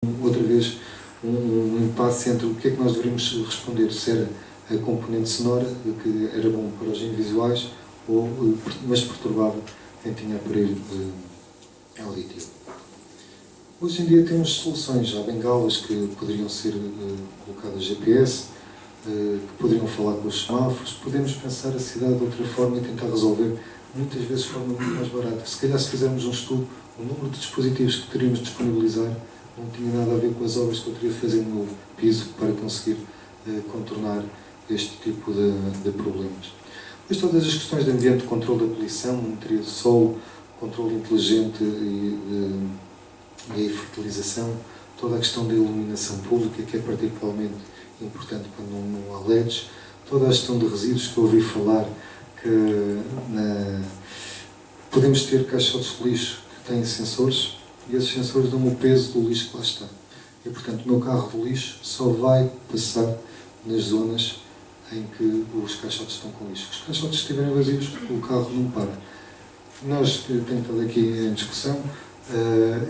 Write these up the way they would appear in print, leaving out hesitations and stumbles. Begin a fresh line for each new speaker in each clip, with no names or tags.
outra vez um impasse entre o que é que nós deveríamos responder, se era a componente sonora, que era bom para os visuais, mas perturbava quem tinha aparelho a lítio. Hoje em dia temos soluções, há bengalas que poderiam ser colocadas GPS, que poderiam falar com os semáforos. Podemos pensar a cidade de outra forma e tentar resolver, muitas vezes de forma muito mais barata. Se calhar, se fizermos um estudo, o número de dispositivos que teríamos de disponibilizar não tinha nada a ver com as obras que eu teria de fazer no meu piso para conseguir contornar este tipo de problemas. Depois, todas as questões de ambiente, controle da poluição, monitoria do solo, controle inteligente e a fertilização, toda a questão da iluminação pública, que é particularmente importante quando não há LEDs, toda a gestão de resíduos, que eu ouvi falar que podemos ter caixotes de lixo que têm sensores, e esses sensores dão o peso do lixo que lá está. E, portanto, o meu carro de lixo só vai passar nas zonas em que os caixotes estão com lixo. Se os caixotes estiverem vazios, o carro não para. Nós temos estado aqui em discussão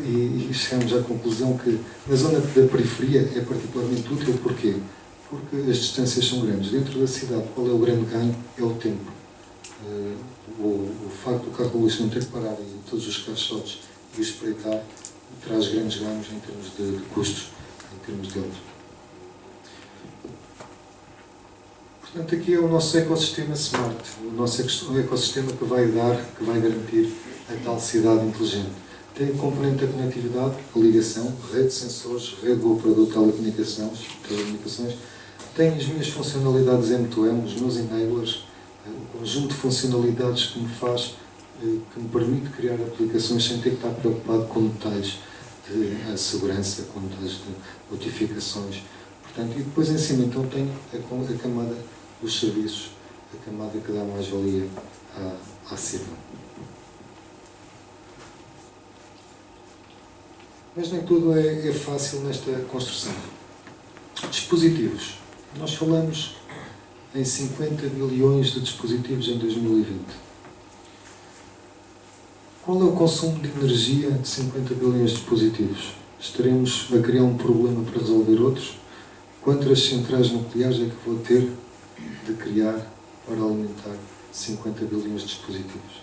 e chegamos à conclusão que na zona da periferia é particularmente útil. Porquê? Porque as distâncias são grandes. Dentro da cidade, qual é o grande ganho? É o tempo. O facto do carro de lixo não ter que parar em todos os caixotes e espreitar traz grandes ganhos em termos de custos, em termos de obra. Portanto, aqui é o nosso ecossistema smart, o nosso ecossistema que vai garantir a tal cidade inteligente. Tem a componente da conectividade, a ligação, rede de sensores, rede do operador de telecomunicações, tem as minhas funcionalidades M2M, os meus enablers, o conjunto de funcionalidades que me permite criar aplicações sem ter que estar preocupado com detalhes de segurança, com detalhes de notificações. Portanto, e depois em cima então tenho a camada dos serviços, a camada que dá mais valia à cidade. Mas nem tudo é fácil nesta construção. Dispositivos. Nós falamos em 50 bilhões de dispositivos em 2020. Qual é o consumo de energia de 50 bilhões de dispositivos? Estaremos a criar um problema para resolver outros? Quantas centrais nucleares é que vou ter de criar para alimentar 50 bilhões de dispositivos?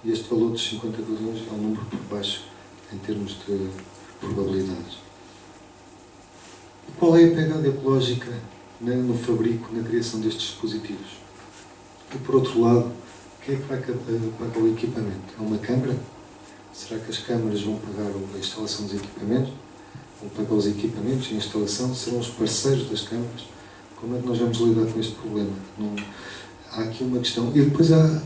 E este valor de 50 bilhões é um número por baixo em termos de probabilidades. Qual é a pegada ecológica no fabrico, na criação destes dispositivos? E por outro lado, o que é que vai pagar o equipamento? É uma câmara? Será que as câmaras vão pagar a instalação dos equipamentos? Vão pagar os equipamentos e a instalação? Serão os parceiros das câmaras? Como é que nós vamos lidar com este problema? Há aqui uma questão. E depois há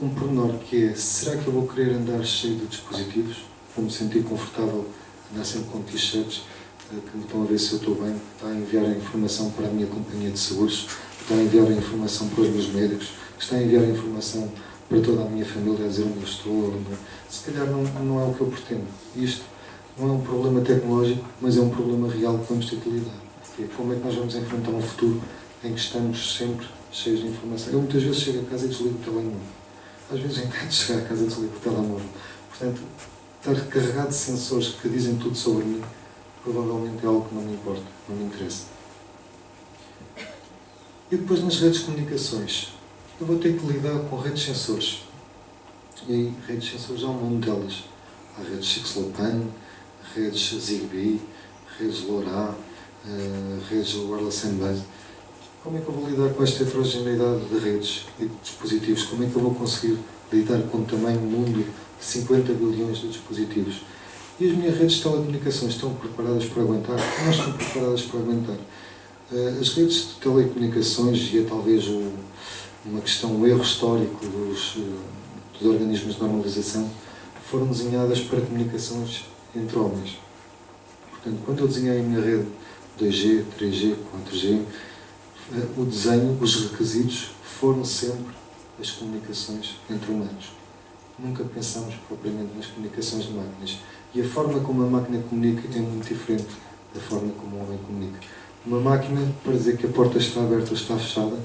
um pormenor que é: será que eu vou querer andar cheio de dispositivos? Vou me sentir confortável andar sempre com t-shirts que me estão a ver se eu estou bem, que está a enviar a informação para a minha companhia de seguros, que está a enviar a informação para os meus médicos, que está a enviar a informação para toda a minha família, a dizer onde eu estou? Se calhar não é o que eu pretendo. Isto não é um problema tecnológico, mas é um problema real que vamos ter que lidar. Como é que nós vamos enfrentar um futuro em que estamos sempre cheios de informação? Eu muitas vezes chego a casa e desligo o telemóvel. Às vezes eu intento chegar a casa e desligo o telemóvel. Portanto, estar carregado de sensores que dizem tudo sobre mim, provavelmente é algo que não me importa, não me interessa. E depois nas redes de comunicações, eu vou ter que lidar com redes de sensores. E aí, redes de sensores há um mundo delas. Há redes 6LoWPAN, redes Zigbee, redes LoRa, redes Wireless and Base. Como é que eu vou lidar com esta heterogeneidade de redes e de dispositivos? Como é que eu vou conseguir lidar com o tamanho mundo de 50 bilhões de dispositivos? E as minhas redes de telecomunicações estão preparadas para aguentar? Não estão preparadas para aguentar. As redes de telecomunicações, e é talvez uma questão, um erro histórico dos organismos de normalização, foram desenhadas para comunicações entre homens. Portanto, quando eu desenhei a minha rede 2G, 3G, 4G, o desenho, os requisitos foram sempre as comunicações entre humanos. Nunca pensámos propriamente nas comunicações de máquinas. E a forma como a máquina comunica é muito diferente da forma como o homem comunica. Uma máquina, para dizer que a porta está aberta ou está fechada,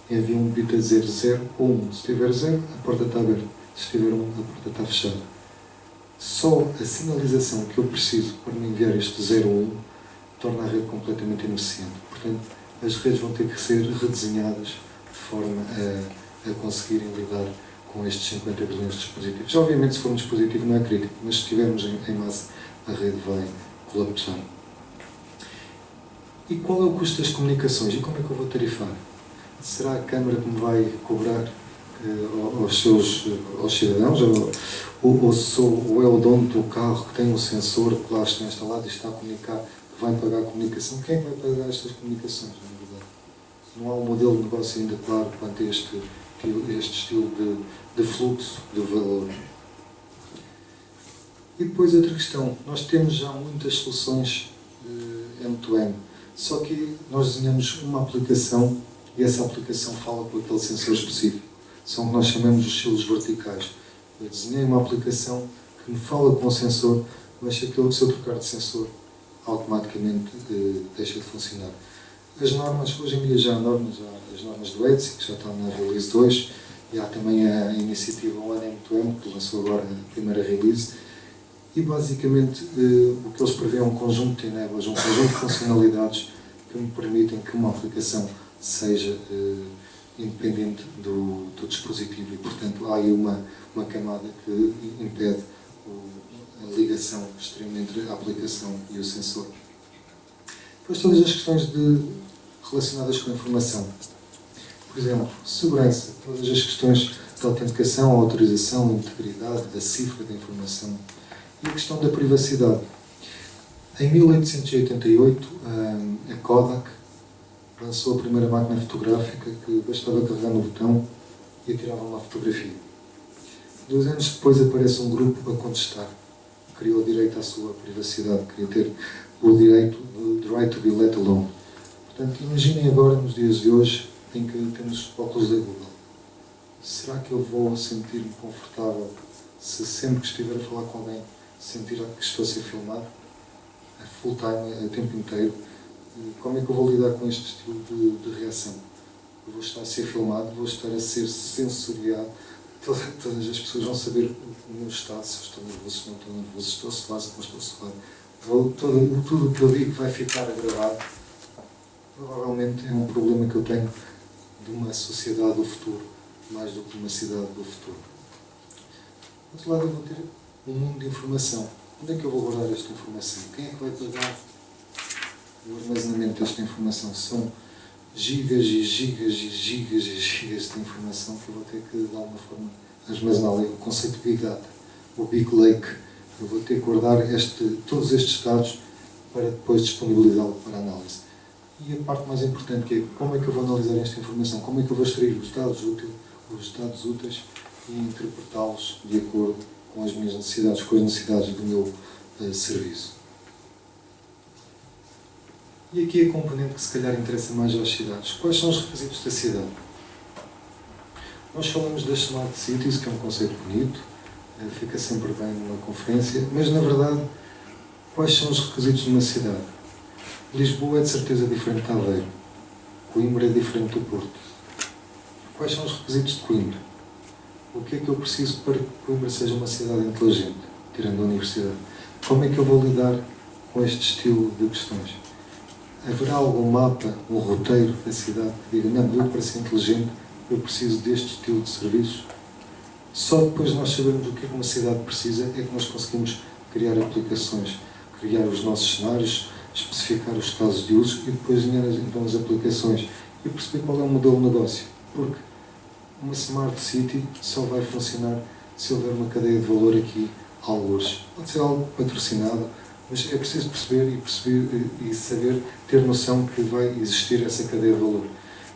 envia um bit a dizer 0 ou 1. Se tiver 0, a porta está aberta. Se tiver 1, a porta está fechada. Só a sinalização que eu preciso para me enviar este 0 ou 1 torna a rede completamente ineficiente. Portanto, as redes vão ter que ser redesenhadas de forma a conseguirem lidar com estes 50 bilhões de dispositivos. Obviamente, se for um dispositivo não é crítico, mas se estivermos em massa, a rede vai colapsar. E qual é o custo das comunicações? E como é que eu vou tarifar? Será a Câmara que me vai cobrar aos cidadãos? Ou é o dono do carro que tem um sensor que lá está instalado e está a comunicar, que vai pagar a comunicação? Quem é que vai pagar estas comunicações, na verdade? Não há um modelo de negócio ainda claro quanto a este estilo de fluxo de valor. E depois outra questão, nós temos já muitas soluções M2M, só que nós desenhamos uma aplicação e essa aplicação fala com aquele sensor específico. São o que nós chamamos de estilos verticais. Eu desenhei uma aplicação que me fala com o sensor, mas se eu trocar de sensor, automaticamente deixa de funcionar. As normas, hoje em dia já há as normas do ETSI, que já estão na Release 2, e há também a iniciativa One M2M, que lançou agora a primeira release, e basicamente o que eles prevêem é um conjunto de enablers, um conjunto de funcionalidades que me permitem que uma aplicação seja independente do dispositivo e, portanto, há aí uma camada que impede a ligação extrema entre a aplicação e o sensor. Depois todas as questões relacionadas com a informação. Por exemplo, segurança, todas as questões de autenticação, autorização, integridade, da cifra da informação e a questão da privacidade. Em 1888, a Kodak lançou a primeira máquina fotográfica que bastava carregar no botão e tirava uma fotografia. 2 anos depois aparece um grupo a contestar. Criou o direito à sua privacidade, queria ter o direito, the right to be let alone. Portanto, imaginem agora, nos dias de hoje, em que temos óculos da Google. Será que eu vou sentir-me confortável se sempre que estiver a falar com alguém sentir que estou a ser filmado? A full time, a tempo inteiro. Como é que eu vou lidar com este estilo de reação? Eu vou estar a ser filmado, vou estar a ser sensoriado, todas as pessoas vão saber o meu estado, se eu estou nervoso, se não estou nervoso, se estou suado, se não estou suado. Tudo o que eu digo vai ficar gravado. Provavelmente é um problema que eu tenho de uma sociedade do futuro, mais do que uma cidade do futuro. Do outro lado, eu vou ter um mundo de informação. Onde é que eu vou guardar esta informação? Quem é que vai pagar o armazenamento desta informação? São gigas e gigas e gigas e gigas de informação que eu vou ter que, de alguma forma, armazenar. O conceito de Big Data, o Big Lake. Eu vou ter que guardar todos estes dados para depois disponibilizá-lo para análise. E a parte mais importante, que é como é que eu vou analisar esta informação? Como é que eu vou extrair os dados úteis e interpretá-los de acordo com as minhas necessidades, com as necessidades do meu serviço? E aqui a componente que se calhar interessa mais às cidades. Quais são os requisitos da cidade? Nós falamos das Smart Cities, que é um conceito bonito, fica sempre bem numa conferência, mas na verdade, quais são os requisitos de uma cidade? Lisboa é de certeza diferente de Aveiro. Coimbra é diferente do Porto. Quais são os requisitos de Coimbra? O que é que eu preciso para que Coimbra seja uma cidade inteligente, tirando a universidade? Como é que eu vou lidar com este estilo de questões? Haverá algum mapa, um roteiro da cidade que diga, não, eu para ser inteligente, eu preciso deste estilo de serviços? Só depois de nós sabermos o que é que uma cidade precisa é que nós conseguimos criar aplicações, criar os nossos cenários, especificar os casos de uso e depois desenhar então as aplicações e perceber qual é o modelo de negócio. Porque uma Smart City só vai funcionar se houver uma cadeia de valor aqui, algures. Pode ser algo patrocinado, mas é preciso perceber e saber, ter noção que vai existir essa cadeia de valor.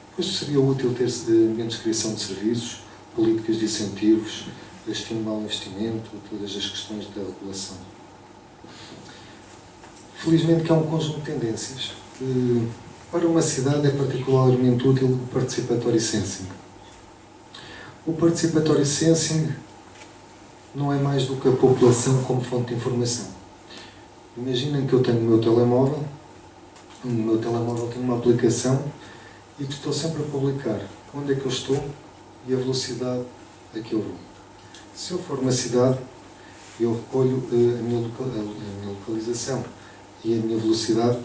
Depois seria útil ter ambientes de criação de serviços, políticas de incentivos, estimular o investimento, todas as questões da regulação. Felizmente que há um conjunto de tendências. Para uma cidade é particularmente útil o Participatory Sensing. O Participatory Sensing não é mais do que a população como fonte de informação. Imaginem que eu tenho o meu telemóvel, no meu telemóvel tenho uma aplicação e que estou sempre a publicar onde é que eu estou e a velocidade a que eu vou. Se eu for uma cidade, Eu recolho a minha localização e a minha velocidade.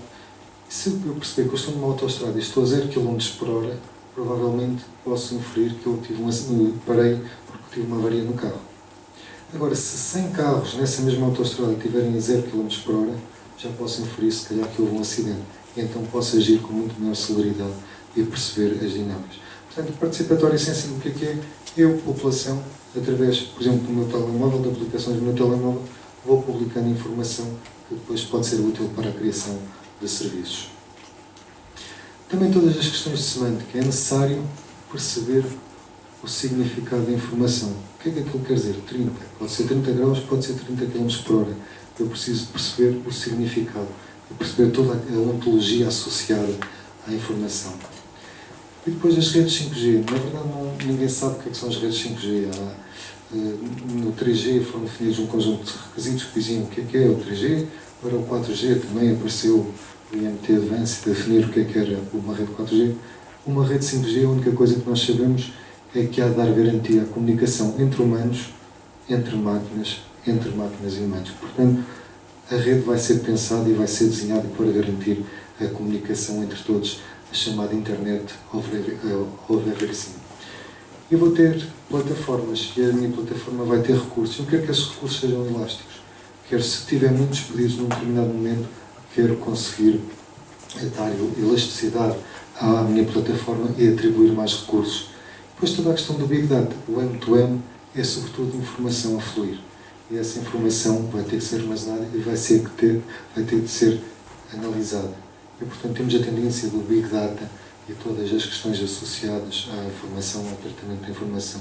E se eu perceber que eu estou numa autoestrada e estou a 0 km por hora, provavelmente posso inferir que eu parei porque tive uma avaria no carro. Agora, se 100 carros nessa mesma autoestrada estiverem a 0 km por hora, já posso inferir se calhar que houve um acidente. E então posso agir com muito maior celeridade e perceber as dinâmicas. Portanto, participatório sensing, o que é? Eu, população, através, por exemplo, do meu telemóvel, de aplicações do meu telemóvel, vou publicando informação que depois pode ser útil para a criação de serviços. Também todas as questões de semântica. É necessário perceber o significado da informação. O que é que aquilo quer dizer? 30. Pode ser 30 graus, pode ser 30 km por hora. Eu preciso perceber o significado e perceber toda a ontologia associada à informação. E depois as redes 5G. Na verdade, ninguém sabe o que são as redes 5G. No 3G foram definidos um conjunto de requisitos que diziam o que é o 3G. Para o 4G também apareceu o IMT Advanced a definir o que era uma rede 4G. Uma rede 5G, a única coisa que nós sabemos é que há de dar garantia à comunicação entre humanos, entre máquinas e humanos. Portanto, a rede vai ser pensada e vai ser desenhada para garantir a comunicação entre todos, a chamada Internet of Everything. Eu vou ter plataformas e a minha plataforma vai ter recursos. Eu quero que esses recursos sejam elásticos. Quero, se tiver muitos pedidos num determinado momento, quero conseguir dar elasticidade à minha plataforma e atribuir mais recursos. Depois toda a questão do Big Data. O M2M é sobretudo informação a fluir. E essa informação vai ter que ser armazenada e vai ter de ser analisada. E, portanto, temos a tendência do Big Data e todas as questões associadas à informação, ao tratamento da informação.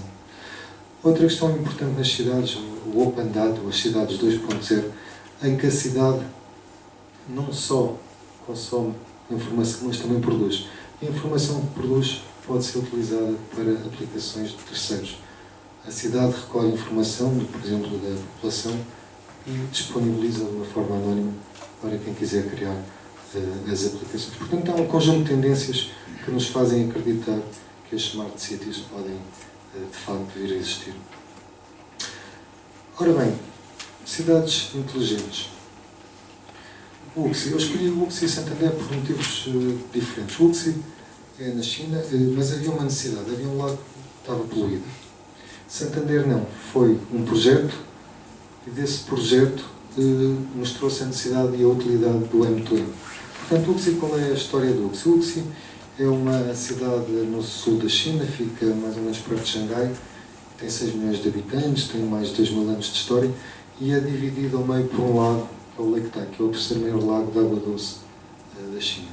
Outra questão importante nas cidades, o Open Data, as cidades 2.0, em que a cidade não só consome informação, mas também produz. A informação que produz pode ser utilizada para aplicações de terceiros. A cidade recolhe informação, por exemplo, da população e disponibiliza de uma forma anónima para quem quiser criar as aplicações. Portanto, há um conjunto de tendências que nos fazem acreditar que as Smart Cities podem, de facto, vir a existir. Ora bem, cidades inteligentes. O Wuxi. Eu escolhi o Wuxi e Santander por motivos diferentes. O Wuxi é na China, mas havia uma necessidade. Havia um lago que estava poluído. Santander não. Foi um projeto e desse projeto mostrou-se a necessidade e a utilidade do M2M. Portanto, Wuxi, qual é a história do Wuxi? Wuxi é uma cidade no sul da China, fica mais ou menos perto de Xangai, tem 6 milhões de habitantes, tem mais de 2.000 anos de história e é dividido ao meio por um lago, que é o Lake Tai, que é o terceiro maior lago de água doce da China.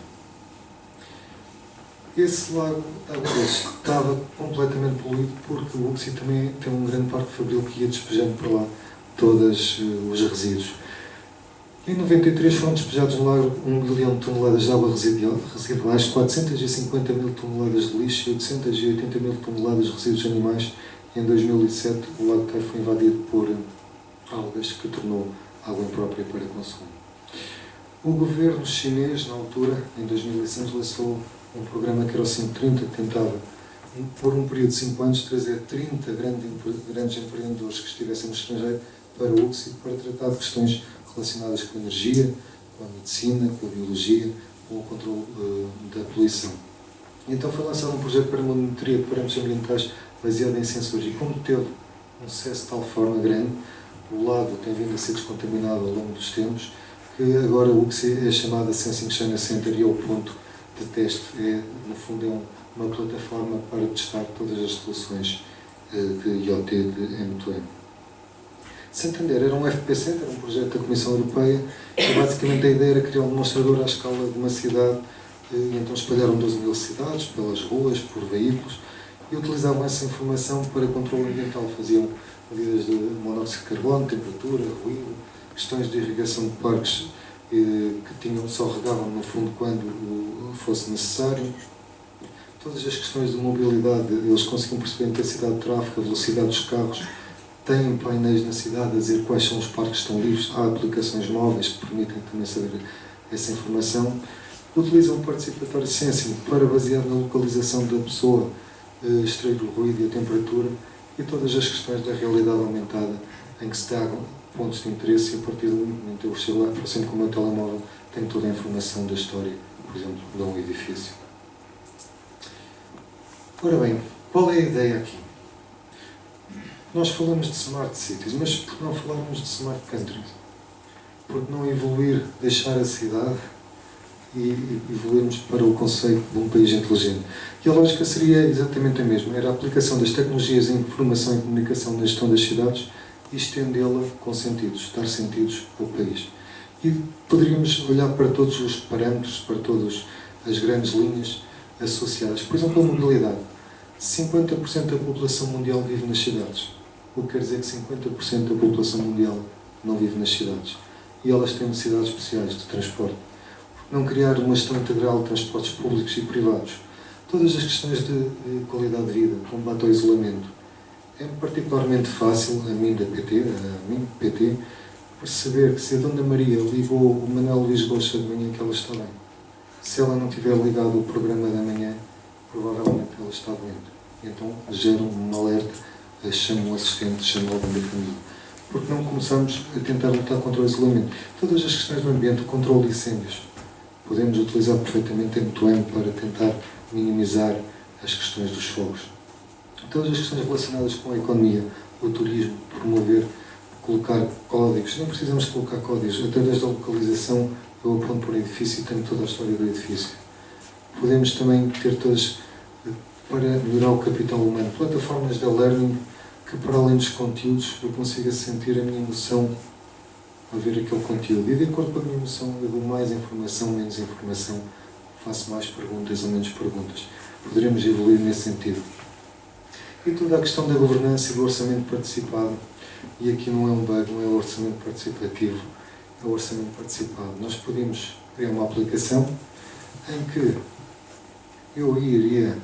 Esse lago de água doce estava completamente poluído porque o Wuxi também tem um grande parque fabril que ia despejando por lá todos os resíduos. Em 93 foram despejados no lago 1 bilhão de toneladas de água residuais, 450 mil toneladas de lixo e 880 mil toneladas de resíduos animais. Em 2007 o lago Tai foi invadido por algas que tornou água imprópria para consumo. O governo chinês, na altura, em 2006, lançou um programa que era o 530, que tentava, por um período de 5 anos, trazer 30 grandes empreendedores que estivessem no estrangeiro para o Wuxi para tratar de questões relacionadas com a energia, com a medicina, com a biologia, com o controle da poluição. Então foi lançado um projeto para uma monitoria de parâmetros ambientais baseado em sensores e como teve um sucesso de tal forma grande, o lago tem vindo a ser descontaminado ao longo dos tempos, que agora o Wuxi é chamado Sensing China Center e é o ponto de teste, no fundo uma plataforma para testar todas as soluções de IoT de M2M. Santander era um FP7, era um projeto da Comissão Europeia e basicamente a ideia era criar um demonstrador à escala de uma cidade e então espalharam 12 mil cidades pelas ruas, por veículos e utilizavam essa informação para controle ambiental, faziam medidas de monóxido de carbono, temperatura, ruído, questões de irrigação de parques que só regavam no fundo quando fosse necessário. Todas as questões de mobilidade, eles conseguiam perceber a intensidade de tráfego, a velocidade dos carros, têm painéis na cidade a dizer quais são os parques que estão livres, há aplicações móveis que permitem também saber essa informação. Utilizam o Participatory Sensing para, baseado na localização da pessoa, extrair o ruído e a temperatura e todas as questões da realidade aumentada, em que se pontos de interesse e a partir do momento eu chego lá, aproximo com o meu telemóvel, tenho toda a informação da história, por exemplo, de um edifício. Ora bem, qual é a ideia aqui? Nós falamos de Smart Cities, mas por que não falarmos de Smart Countries? Por que não evoluir, deixar a cidade e evoluirmos para o conceito de um país inteligente? E a lógica seria exatamente a mesma, era a aplicação das tecnologias em informação e comunicação na gestão das cidades e estendê-la com sentidos, dar sentidos ao país. E poderíamos olhar para todos os parâmetros, para todas as grandes linhas associadas. Por exemplo, a mobilidade. 50% da população mundial vive nas cidades. O que quer dizer que 50% da população mundial não vive nas cidades. E elas têm necessidades especiais de transporte. Não criar uma gestão integral de transportes públicos e privados. Todas as questões de qualidade de vida, combate ao isolamento. É particularmente fácil, a mim, PT, perceber que se a Dona Maria ligou o Manuel Luís Goxa de manhã, que ela está bem. Se ela não tiver ligado o programa da manhã, provavelmente ela está doente. Então gera um alerta, chama um assistente, chama alguém da família. Porque não começamos a tentar lutar contra o isolamento? Todas as questões do ambiente, o controle de incêndios. Podemos utilizar perfeitamente a M2M para tentar minimizar as questões dos fogos. Todas as questões relacionadas com a economia, o turismo, promover, colocar códigos. Nem precisamos colocar códigos. Através da localização, eu aponto para o edifício e tenho toda a história do edifício. Podemos também ter todas, para melhorar o capital humano, plataformas de learning que, para além dos conteúdos, eu consiga sentir a minha emoção a ver aquele conteúdo. E de acordo com a minha emoção, eu dou mais informação, menos informação, faço mais perguntas ou menos perguntas. Poderemos evoluir nesse sentido. E toda a questão da governança e do orçamento participado, e aqui não é um bug, não é o orçamento participativo, é o orçamento participado. Nós podemos criar uma aplicação em que eu iria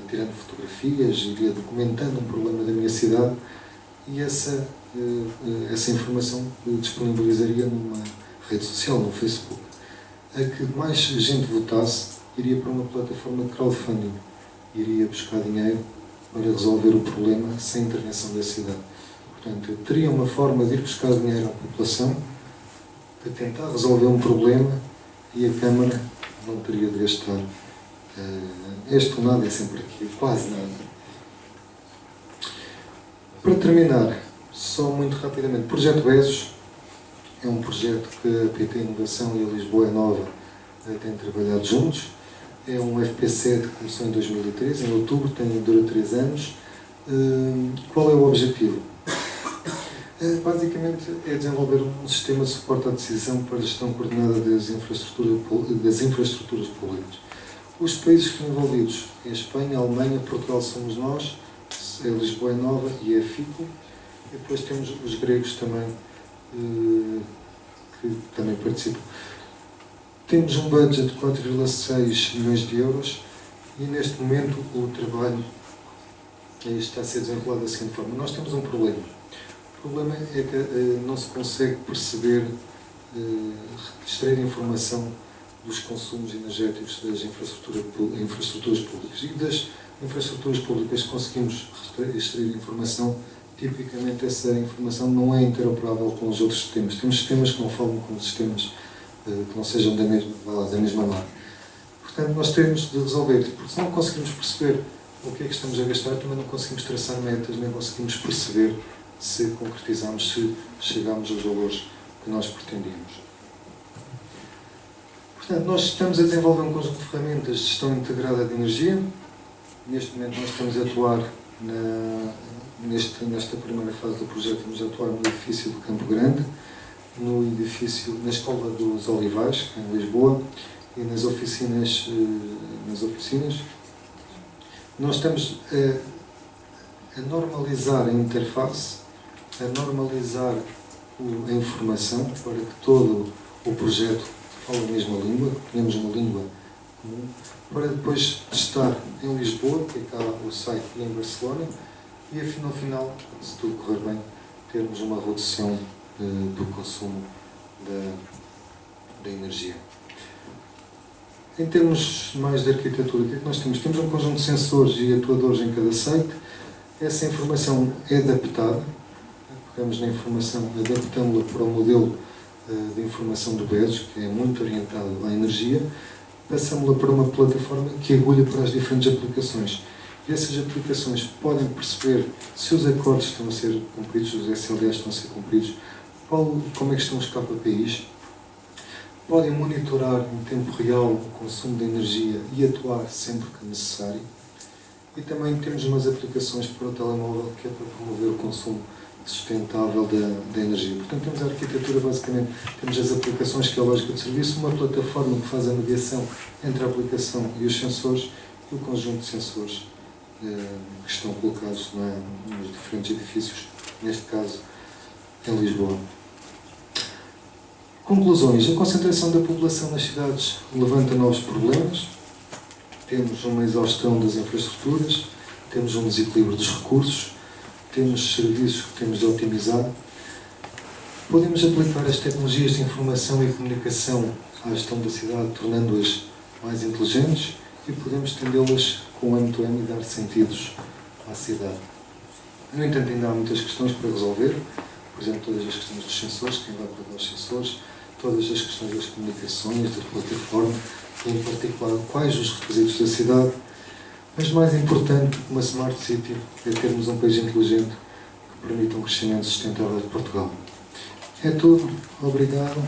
tirando fotografias, iria documentando um problema da minha cidade e essa informação disponibilizaria numa rede social, no Facebook. A que mais gente votasse, iria para uma plataforma de crowdfunding, iria buscar dinheiro para resolver o problema sem intervenção da cidade. Portanto, eu teria uma forma de ir buscar dinheiro à população, de tentar resolver um problema e a Câmara não teria de gastar este ou nada, é sempre aqui, quase nada. Para terminar, só muito rapidamente, o Projeto Bezos é um projeto que a PT Inovação e a Lisboa Nova têm trabalhado juntos. É um FP7 que começou em 2013, em outubro, dura 3 anos. Qual é o objetivo? Basicamente é desenvolver um sistema de suporte à decisão para a gestão coordenada das infraestruturas públicas. Os países que estão envolvidos é a Espanha, a Alemanha, Portugal somos nós, é Lisboa Nova e é FICO. E depois temos os gregos também, que também participam. Temos um budget de 4,6 milhões de euros e neste momento o trabalho está a ser desenrolado da seguinte forma. Nós temos um problema. O problema é que não se consegue perceber, extrair informação dos consumos energéticos das infraestruturas públicas. E das infraestruturas públicas conseguimos extrair informação. Tipicamente essa informação não é interoperável com os outros sistemas. Temos sistemas que não falam com sistemas que não sejam da mesma marca. Portanto, nós temos de resolver, porque se não conseguimos perceber o que é que estamos a gastar, também não conseguimos traçar metas, nem conseguimos perceber se concretizamos, se chegamos aos valores que nós pretendíamos. Portanto, nós estamos a desenvolver um conjunto de ferramentas de gestão integrada de energia. Neste momento nós estamos a atuar nesta primeira fase do projeto, estamos a atuar no edifício do Campo Grande, na Escola dos Olivais, em Lisboa, e nas oficinas. Nós estamos a normalizar a interface, a normalizar a informação para que todo o projeto fale a mesma língua, tenhamos uma língua comum, para depois testar em Lisboa, que é cá o site, e em Barcelona, e no final, se tudo correr bem, termos uma redução do consumo da energia. Em termos mais de arquitetura, o que é que nós temos? Temos um conjunto de sensores e atuadores em cada site. Essa informação é adaptada pegamos na informação, adaptamos-la para o modelo de informação do BES, que é muito orientado à energia, passamos-la para uma plataforma que agulha para as diferentes aplicações. E essas aplicações podem perceber se os acordos estão a ser cumpridos, os SLAs estão a ser cumpridos, como é que estão os KPIs, podem monitorar em tempo real o consumo de energia e atuar sempre que necessário. E também temos umas aplicações para o telemóvel que é para promover o consumo sustentável da energia. Portanto, temos a arquitetura, basicamente, temos as aplicações que é a lógica de serviço, uma plataforma que faz a mediação entre a aplicação e os sensores e o conjunto de sensores que estão colocados nos diferentes edifícios, neste caso em Lisboa. Conclusões. A concentração da população nas cidades levanta novos problemas. Temos uma exaustão das infraestruturas, temos um desequilíbrio dos recursos, temos serviços que temos de otimizar. Podemos aplicar as tecnologias de informação e comunicação à gestão da cidade, tornando-as mais inteligentes, e podemos estendê-las com o M2M e dar sentidos à cidade. No entanto, ainda há muitas questões para resolver, por exemplo, todas as questões dos sensores, quem vai pagar os sensores, todas as questões das comunicações, da plataforma, e em particular quais os requisitos da cidade, mas mais importante que uma Smart City é termos um país inteligente que permita um crescimento sustentável de Portugal. É tudo. Obrigado.